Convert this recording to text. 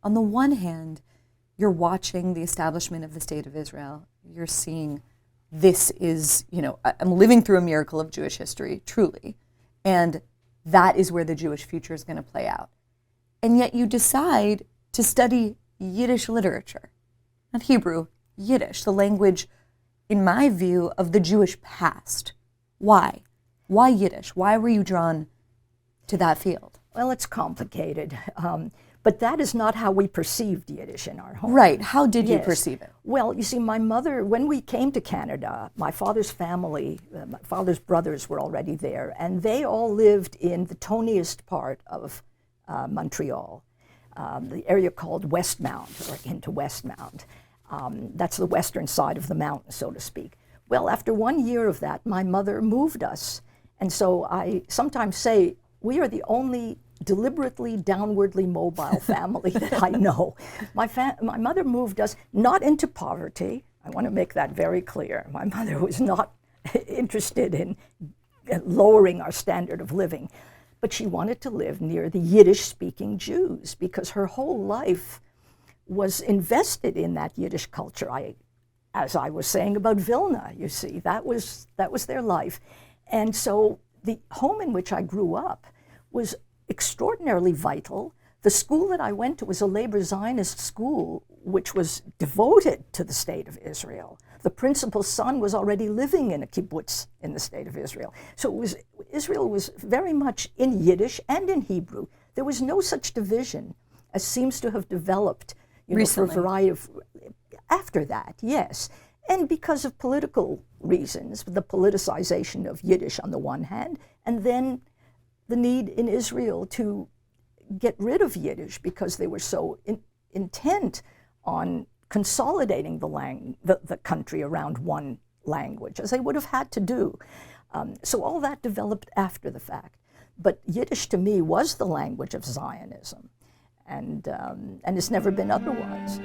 On the one hand, you're watching the establishment of the State of Israel. You're seeing this is, I'm living through a miracle of Jewish history, truly. And that is where the Jewish future is going to play out. And yet you decide to study Yiddish literature, not Hebrew, Yiddish, the language, in my view, of the Jewish past. Why? Why Yiddish? Why were you drawn to that field? Well, it's complicated. But that is not how we perceived Yiddish in our home. Right. How did you perceive it? Well, you see, my mother, when we came to Canada, my father's family, my father's brothers were already there, and they all lived in the toniest part of Montreal, the area called Westmount, or into Westmount. That's the western side of the mountain, so to speak. Well, after 1 year of that, my mother moved us. And so I sometimes say, we are the only deliberately downwardly mobile family that I know. My mother moved us not into poverty. I want to make that very clear. My mother was not interested in lowering our standard of living, but she wanted to live near the Yiddish-speaking Jews because her whole life was invested in that Yiddish culture. As I was saying about Vilna, you see, that was their life. And so the home in which I grew up was extraordinarily vital. The school that I went to was a labor Zionist school, which was devoted to the State of Israel. The principal's son was already living in a kibbutz in the State of Israel. So Israel was very much in Yiddish and in Hebrew. There was no such division as seems to have developed for a variety of, after that, yes. And because of political reasons, the politicization of Yiddish on the one hand, and then the need in Israel to get rid of Yiddish because they were so intent on consolidating the country around one language, as they would have had to do. So all that developed after the fact. But Yiddish to me was the language of Zionism, and it's never been otherwise.